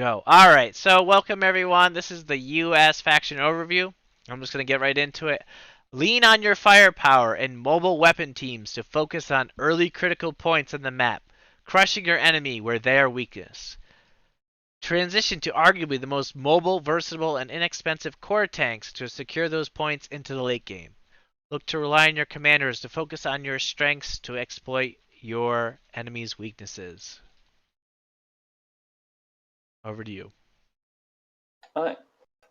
Go. All right. So, welcome everyone. This is the U.S. faction overview. I'm just going to get right into it. Lean on your firepower and mobile weapon teams to focus on early critical points on the map, crushing your enemy where they are weakest. Transition to arguably the most mobile, versatile, and inexpensive core tanks to secure those points into the late game. Look to rely on your commanders to focus on your strengths to exploit your enemy's weaknesses. Over to you. Alright.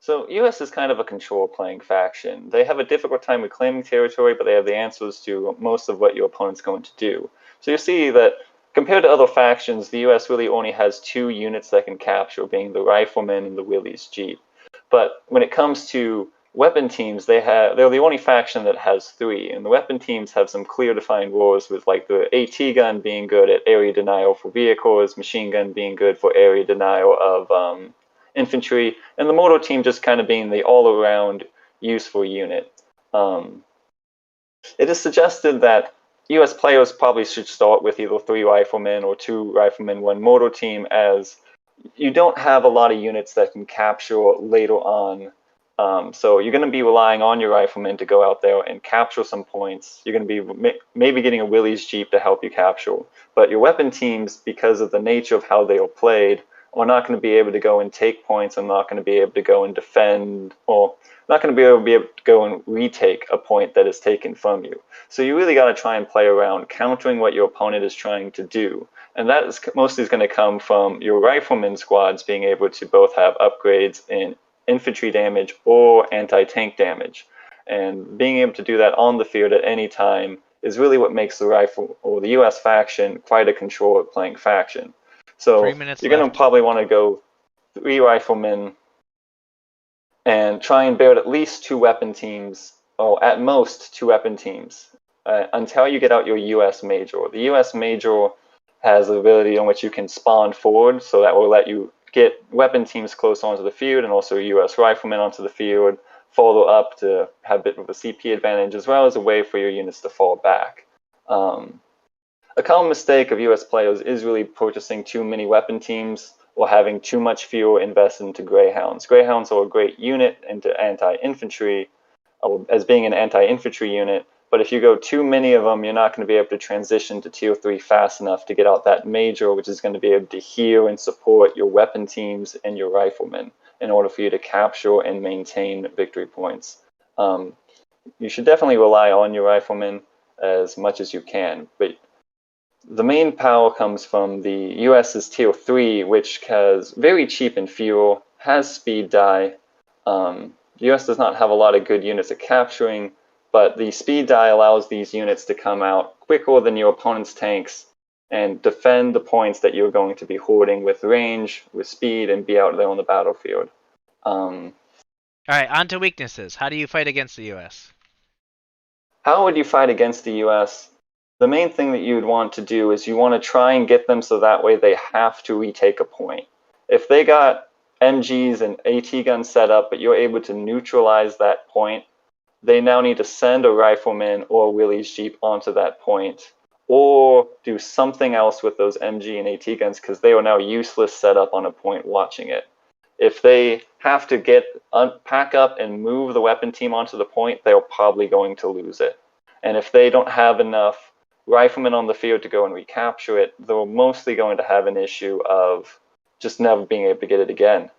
So US is kind of a control playing faction. They have a difficult time reclaiming territory, but they have the answers to most of what your opponent's going to do. So you see that compared to other factions, the US really only has two units that can capture, being the Riflemen and the Willys Jeep. But when it comes to weapon teams, they're the only faction that has three, and the weapon teams have some clear defined roles, with like the AT gun being good at area denial for vehicles, machine gun being good for area denial of infantry, and the motor team just kind of being the all-around useful unit. It is suggested that US players probably should start with either 3 riflemen or 2 riflemen, 1 motor team, as you don't have a lot of units that can capture later on. So you're going to be relying on your riflemen to go out there and capture some points. You're going to be maybe getting a Willys Jeep to help you capture. But your weapon teams, because of the nature of how they are played, are not going to be able to go and take points. I'm not going to be able to go and defend, or not going to be able to go and retake a point that is taken from you. So you really got to try and play around countering what your opponent is trying to do. And that is mostly going to come from your rifleman squads being able to both have upgrades in infantry damage or anti-tank damage. And being able to do that on the field at any time is really what makes the rifle or the US faction quite a control playing faction. So 3 minutes you're going to probably want to go 3 riflemen and try and build at least 2 weapon teams, or at most 2 weapon teams, until you get out your US Major. The US Major has the ability on which you can spawn forward, so that will let you get weapon teams close onto the field, and also US riflemen onto the field, follow up to have a bit of a CP advantage, as well as a way for your units to fall back. A common mistake of US players is really purchasing too many weapon teams or having too much fuel invested into Greyhounds. Greyhounds are a great unit into anti-infantry, as being an anti-infantry unit, but if you go too many of them, you're not going to be able to transition to tier 3 fast enough to get out that major, which is going to be able to heal and support your weapon teams and your riflemen in order for you to capture and maintain victory points. You should definitely rely on your riflemen as much as you can, but the main power comes from the US's tier 3, which has very cheap in fuel, has speed die. The US does not have a lot of good units at capturing, but the speed die allows these units to come out quicker than your opponent's tanks and defend the points that you're going to be hoarding with range, with speed, and be out there on the battlefield. All right, on to weaknesses. How do you fight against the US? How would you fight against the US? The main thing that you'd want to do is you want to try and get them so that way they have to retake a point. If they got MGs and AT guns set up, but you're able to neutralize that point, they now need to send a rifleman or a Willys Jeep onto that point, or do something else with those MG and AT guns, because they are now useless set up on a point watching it. If they have to pack up and move the weapon team onto the point, they're probably going to lose it. And if they don't have enough riflemen on the field to go and recapture it, they're mostly going to have an issue of just never being able to get it again.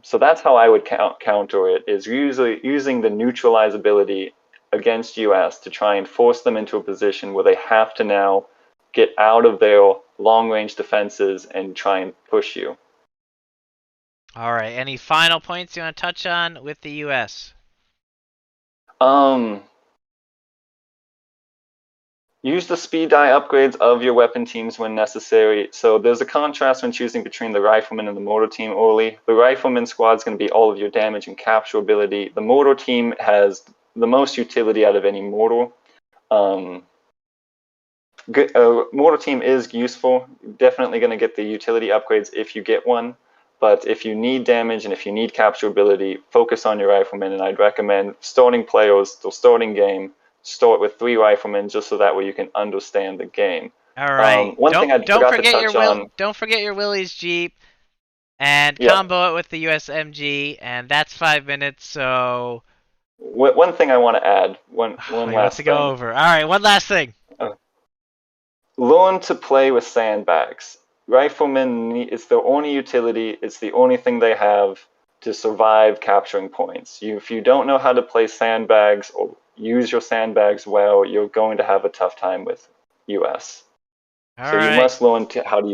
So that's how I would counter it, is usually using the neutralize ability against US to try and force them into a position where they have to now get out of their long-range defenses and try and push you. All right, any final points you want to touch on with the US? Use the speed die upgrades of your weapon teams when necessary. So there's a contrast when choosing between the rifleman and the motor team early. The rifleman squad is going to be all of your damage and capture ability. The motor team has the most utility out of any mortar. Mortar team is useful. Definitely going to get the utility upgrades if you get one. But if you need damage and if you need capture ability, focus on your rifleman. And I'd recommend starting players, the starting game, start with 3 riflemen, just so that way you can understand the game. All right. One thing I forgot to touch on. Don't forget your Willys Jeep. and Yeah. combo it with the USMG, and that's 5 minutes. So One thing I want to add, one he wants last to go thing. over. All right, one last thing. Learn to play with sandbags. Riflemen, it's their only utility. It's the only thing they have to survive capturing points. If you don't know how to play sandbags or use your sandbags well, you're going to have a tough time with US. All So you right. must learn how to